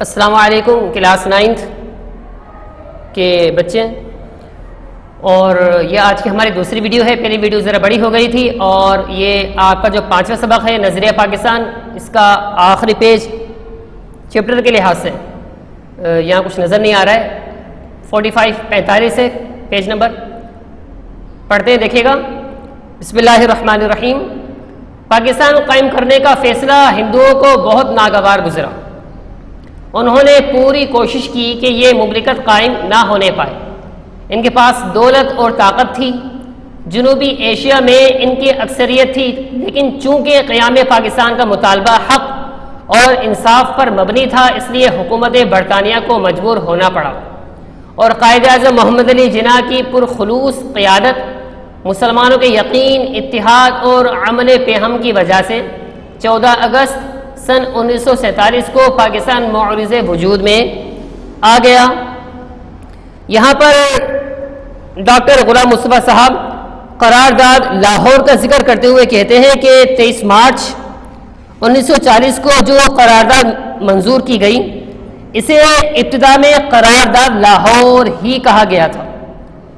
السلام علیکم کلاس 9 کے بچے، اور یہ آج کی ہماری دوسری ویڈیو ہے۔ پہلی ویڈیو ذرا بڑی ہو گئی تھی، اور یہ آپ کا جو 5واں سبق ہے نظریہ پاکستان، اس کا آخری پیج چیپٹر کے لحاظ سے یہاں کچھ نظر نہیں آ رہا ہے۔ 45 ہے پیج نمبر، پڑھتے ہیں، دیکھیے گا۔ بسم اللہ الرحمن الرحیم۔ پاکستان قائم کرنے کا فیصلہ ہندوؤں کو بہت ناگوار گزرا۔ انہوں نے پوری کوشش کی کہ یہ مملکت قائم نہ ہونے پائے۔ ان کے پاس دولت اور طاقت تھی، جنوبی ایشیا میں ان کی اکثریت تھی، لیکن چونکہ قیام پاکستان کا مطالبہ حق اور انصاف پر مبنی تھا، اس لیے حکومت برطانیہ کو مجبور ہونا پڑا، اور قائد اعظم محمد علی جناح کی پرخلوص قیادت، مسلمانوں کے یقین، اتحاد اور عمل پیہم کی وجہ سے 14 اگست سن 1947 کو پاکستان معرض وجود میں آ گیا۔ یہاں پر ڈاکٹر غلام مصطفیٰ صاحب قرارداد لاہور کا ذکر کرتے ہوئے کہتے ہیں کہ 23 مارچ 1940 کو جو قرارداد منظور کی گئی، اسے ابتدا میں قرارداد لاہور ہی کہا گیا تھا،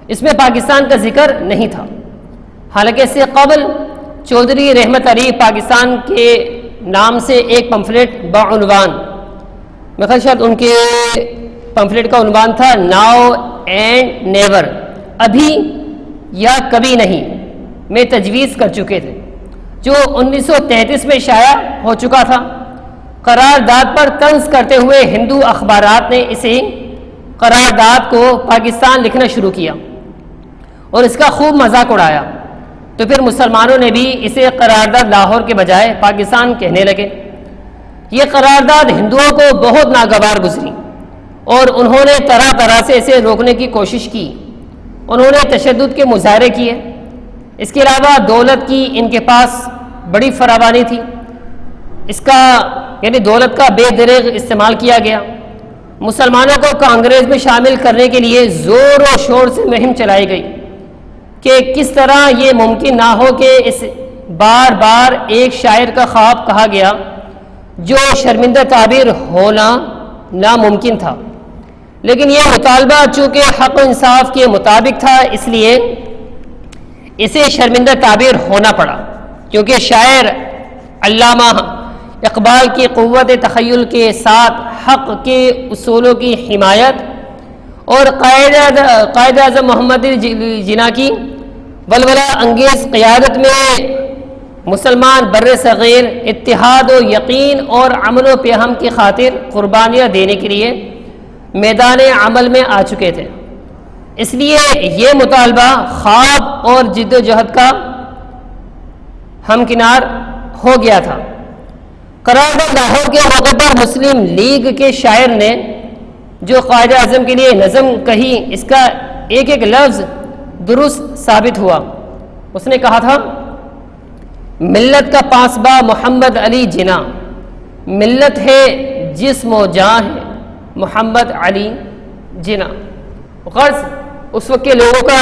اس میں پاکستان کا ذکر نہیں تھا۔ حالانکہ اس سے قبل چودھری رحمت علی پاکستان کے نام سے ایک پمفلٹ بعنوان، میں خیال شاید ان کے پمفلٹ کا عنوان تھا ناؤ اینڈ نیور، ابھی یا کبھی نہیں، میں تجویز کر چکے تھے، جو 1933 میں شائع ہو چکا تھا۔ قرارداد پر طنز کرتے ہوئے ہندو اخبارات نے اسی قرارداد کو پاکستان لکھنا شروع کیا اور اس کا خوب مذاق اڑایا، تو پھر مسلمانوں نے بھی اسے قرارداد لاہور کے بجائے پاکستان کہنے لگے۔ یہ قرارداد ہندوؤں کو بہت ناگوار گزری، اور انہوں نے طرح طرح سے اسے روکنے کی کوشش کی۔ انہوں نے تشدد کے مظاہرے کیے، اس کے علاوہ دولت کی ان کے پاس بڑی فراوانی تھی، اس کا یعنی دولت کا بے دریغ استعمال کیا گیا۔ مسلمانوں کو کانگریس میں شامل کرنے کے لیے زور و شور سے مہم چلائی گئی کہ کس طرح یہ ممکن نہ ہو کہ اس بار بار ایک شاعر کا خواب کہا گیا جو شرمندہ تعبیر ہونا ناممکن تھا، لیکن یہ مطالبہ چونکہ حق و انصاف کے مطابق تھا، اس لیے اسے شرمندہ تعبیر ہونا پڑا، کیونکہ شاعر علامہ اقبال کی قوت تخیل کے ساتھ حق کے اصولوں کی حمایت اور قائد اعظم محمد علی جناح کی ولولہ انگیز قیادت میں مسلمان بر صغیر اتحاد و یقین اور عمل و پیہم کی خاطر قربانیاں دینے کے لیے میدان عمل میں آ چکے تھے۔ اس لیے یہ مطالبہ خواب اور جد و جہد کا ہمکنار ہو گیا تھا۔ قرارداد لاہور کے موقع پر مسلم لیگ کے شاعر نے جو قائد اعظم کے لیے نظم کہی، اس کا ایک ایک لفظ درست ثابت ہوا۔ اس نے کہا تھا، ملت کا پاسباں محمد علی جناح، ملت ہے جسم و جان ہے محمد علی جناح۔ غرض اس وقت کے لوگوں کا،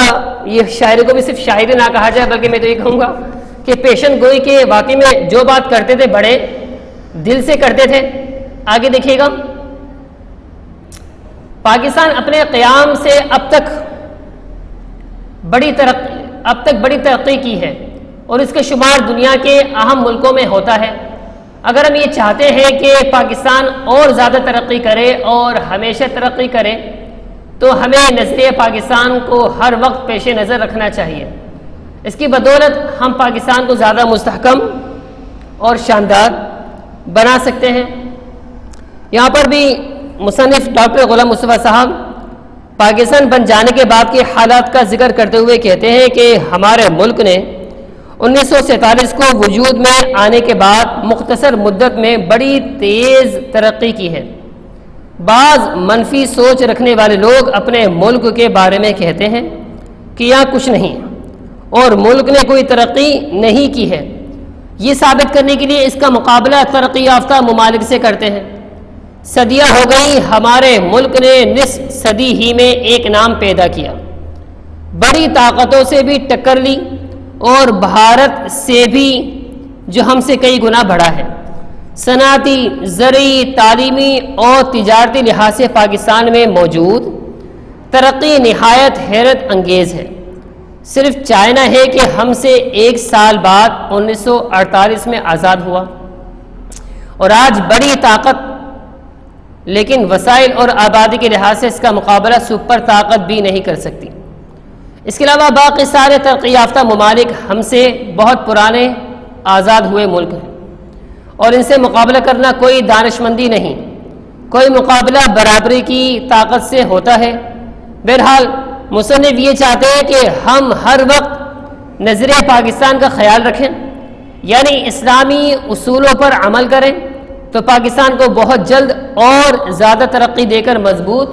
یہ شاعری کو بھی صرف شاعری نہ کہا جائے، بلکہ میں تو یہ کہوں گا کہ پیشن گوئی کے واقعی میں جو بات کرتے تھے بڑے دل سے کرتے تھے۔ آگے دیکھیے گا، پاکستان اپنے قیام سے اب تک بڑی ترقی کی ہے، اور اس کا شمار دنیا کے اہم ملکوں میں ہوتا ہے۔ اگر ہم یہ چاہتے ہیں کہ پاکستان اور زیادہ ترقی کرے اور ہمیشہ ترقی کرے، تو ہمیں نظریہ پاکستان کو ہر وقت پیش نظر رکھنا چاہیے۔ اس کی بدولت ہم پاکستان کو زیادہ مستحکم اور شاندار بنا سکتے ہیں۔ یہاں پر بھی مصنف ڈاکٹر غلام مصطفیٰ صاحب پاکستان بن جانے کے بعد کے حالات کا ذکر کرتے ہوئے کہتے ہیں کہ ہمارے ملک نے 1947 کو وجود میں آنے کے بعد مختصر مدت میں بڑی تیز ترقی کی ہے۔ بعض منفی سوچ رکھنے والے لوگ اپنے ملک کے بارے میں کہتے ہیں کہ یہاں کچھ نہیں اور ملک نے کوئی ترقی نہیں کی ہے۔ یہ ثابت کرنے کے لیے اس کا مقابلہ ترقی یافتہ ممالک سے کرتے ہیں۔ صدیاں ہو گئی، ہمارے ملک نے نصف صدی ہی میں ایک نام پیدا کیا، بڑی طاقتوں سے بھی ٹکر لی، اور بھارت سے بھی جو ہم سے کئی گنا بڑا ہے۔ صنعتی، زرعی، تعلیمی اور تجارتی لحاظ سے پاکستان میں موجود ترقی نہایت حیرت انگیز ہے۔ صرف چائنا ہے کہ ہم سے 1 سال بعد 1948 میں آزاد ہوا اور آج بڑی طاقت، لیکن وسائل اور آبادی کے لحاظ سے اس کا مقابلہ سپر طاقت بھی نہیں کر سکتی۔ اس کے علاوہ باقی سارے ترقی یافتہ ممالک ہم سے بہت پرانے آزاد ہوئے ملک ہیں اور ان سے مقابلہ کرنا کوئی دانشمندی نہیں، کوئی مقابلہ برابری کی طاقت سے ہوتا ہے۔ بہرحال مصنف یہ چاہتے ہیں کہ ہم ہر وقت نظریہ پاکستان کا خیال رکھیں، یعنی اسلامی اصولوں پر عمل کریں تو پاکستان کو بہت جلد اور زیادہ ترقی دے کر مضبوط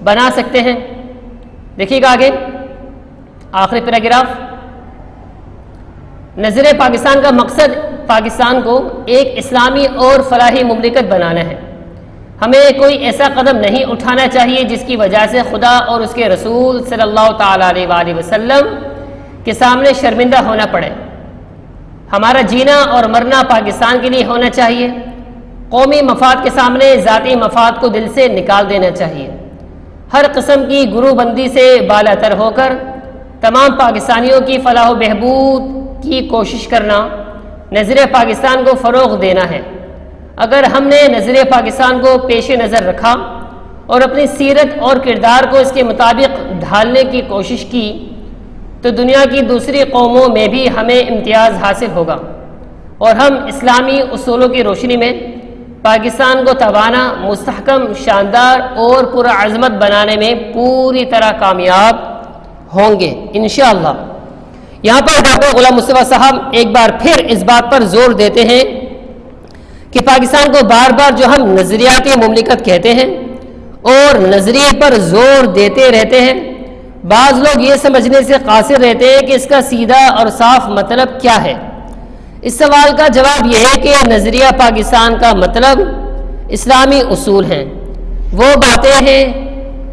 بنا سکتے ہیں۔ دیکھیے گا آگے آخری پیراگراف۔ نظریہ پاکستان کا مقصد پاکستان کو ایک اسلامی اور فلاحی مملکت بنانا ہے۔ ہمیں کوئی ایسا قدم نہیں اٹھانا چاہیے جس کی وجہ سے خدا اور اس کے رسول صلی اللہ تعالیٰ علیہ وآلہ وسلم کے سامنے شرمندہ ہونا پڑے۔ ہمارا جینا اور مرنا پاکستان کے لیے ہونا چاہیے۔ قومی مفاد کے سامنے ذاتی مفاد کو دل سے نکال دینا چاہیے۔ ہر قسم کی گروہ بندی سے بالا تر ہو کر تمام پاکستانیوں کی فلاح و بہبود کی کوشش کرنا نظریہ پاکستان کو فروغ دینا ہے۔ اگر ہم نے نظریہ پاکستان کو پیش نظر رکھا اور اپنی سیرت اور کردار کو اس کے مطابق ڈھالنے کی کوشش کی تو دنیا کی دوسری قوموں میں بھی ہمیں امتیاز حاصل ہوگا اور ہم اسلامی اصولوں کی روشنی میں پاکستان کو توانا، مستحکم، شاندار اور پرعظمت بنانے میں پوری طرح کامیاب ہوں گے انشاءاللہ۔ یہاں پر ڈاکٹر غلام مصطفیٰ صاحب ایک بار پھر اس بات پر زور دیتے ہیں کہ پاکستان کو بار بار جو ہم نظریاتی مملکت کہتے ہیں اور نظریے پر زور دیتے رہتے ہیں، بعض لوگ یہ سمجھنے سے قاصر رہتے ہیں کہ اس کا سیدھا اور صاف مطلب کیا ہے۔ اس سوال کا جواب یہ ہے کہ نظریہ پاکستان کا مطلب اسلامی اصول ہیں، وہ باتیں ہیں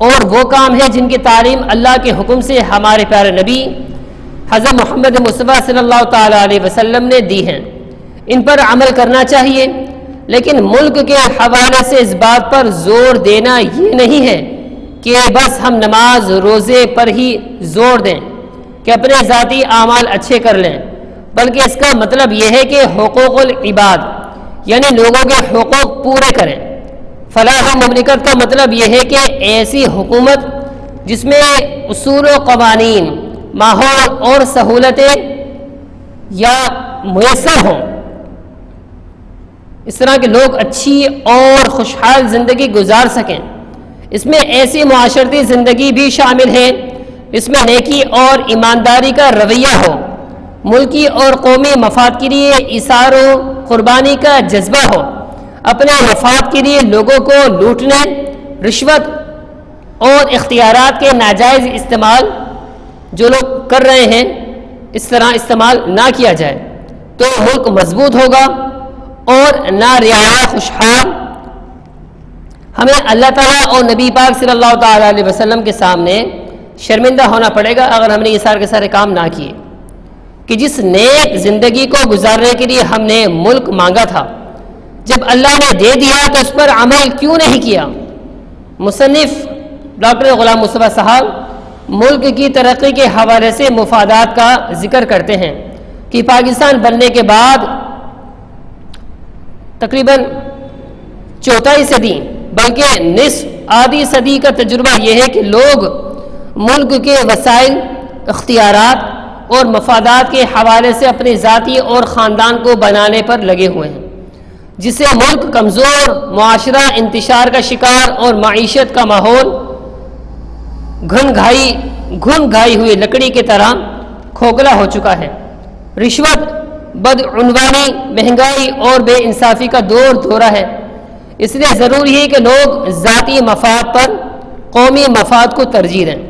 اور وہ کام ہیں جن کی تعلیم اللہ کے حکم سے ہمارے پیارے نبی حضرت محمد مصطفیٰ صلی اللہ تعالیٰ علیہ وسلم نے دی ہیں۔ ان پر عمل کرنا چاہیے، لیکن ملک کے حوالے سے اس بات پر زور دینا یہ نہیں ہے کہ بس ہم نماز روزے پر ہی زور دیں کہ اپنے ذاتی اعمال اچھے کر لیں، بلکہ اس کا مطلب یہ ہے کہ حقوق العباد یعنی لوگوں کے حقوق پورے کریں۔ فلاح مملکت کا مطلب یہ ہے کہ ایسی حکومت جس میں اصول و قوانین، ماحول اور سہولتیں یا میسر ہوں، اس طرح کے لوگ اچھی اور خوشحال زندگی گزار سکیں۔ اس میں ایسی معاشرتی زندگی بھی شامل ہے اس میں نیکی اور ایمانداری کا رویہ ہو، ملکی اور قومی مفاد کے لیے ایثار و قربانی کا جذبہ ہو، اپنے مفاد کے لیے لوگوں کو لوٹنے، رشوت اور اختیارات کے ناجائز استعمال جو لوگ کر رہے ہیں اس طرح استعمال نہ کیا جائے تو ملک مضبوط ہوگا اور نہ رعایا خوشحال۔ ہمیں اللہ تعالیٰ اور نبی پاک صلی اللہ تعالیٰ علیہ وسلم کے سامنے شرمندہ ہونا پڑے گا اگر ہم نے یہ سارے کے سارے کام نہ کیے کہ جس نیک زندگی کو گزارنے کے لیے ہم نے ملک مانگا تھا، جب اللہ نے دے دیا تو اس پر عمل کیوں نہیں کیا۔ مصنف ڈاکٹر غلام مصطفیٰ صاحب ملک کی ترقی کے حوالے سے مفادات کا ذکر کرتے ہیں کہ پاکستان بننے کے بعد تقریباً چوتھائی صدی بلکہ نصف آدھی صدی کا تجربہ یہ ہے کہ لوگ ملک کے وسائل، اختیارات اور مفادات کے حوالے سے اپنے ذاتی اور خاندان کو بنانے پر لگے ہوئے ہیں، جس سے ملک کمزور، معاشرہ انتشار کا شکار اور معیشت کا ماحول گھن گھائی ہوئی لکڑی کی طرح کھوکھلا ہو چکا ہے۔ رشوت، بدعنوانی، مہنگائی اور بے انصافی کا دورہ ہے۔ اس لیے ضروری ہے کہ لوگ ذاتی مفاد پر قومی مفاد کو ترجیح دیں۔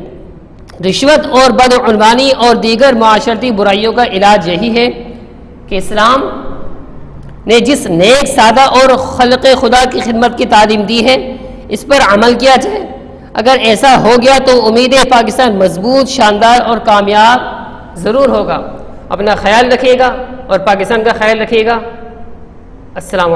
رشوت اور بدعنوانی اور دیگر معاشرتی برائیوں کا علاج یہی ہے کہ اسلام نے جس نیک، سادہ اور خلق خدا کی خدمت کی تعلیم دی ہے اس پر عمل کیا جائے۔ اگر ایسا ہو گیا تو امید ہے پاکستان مضبوط، شاندار اور کامیاب ضرور ہوگا۔ اپنا خیال رکھیے گا اور پاکستان کا خیال رکھیے گا۔ السلام علیکم۔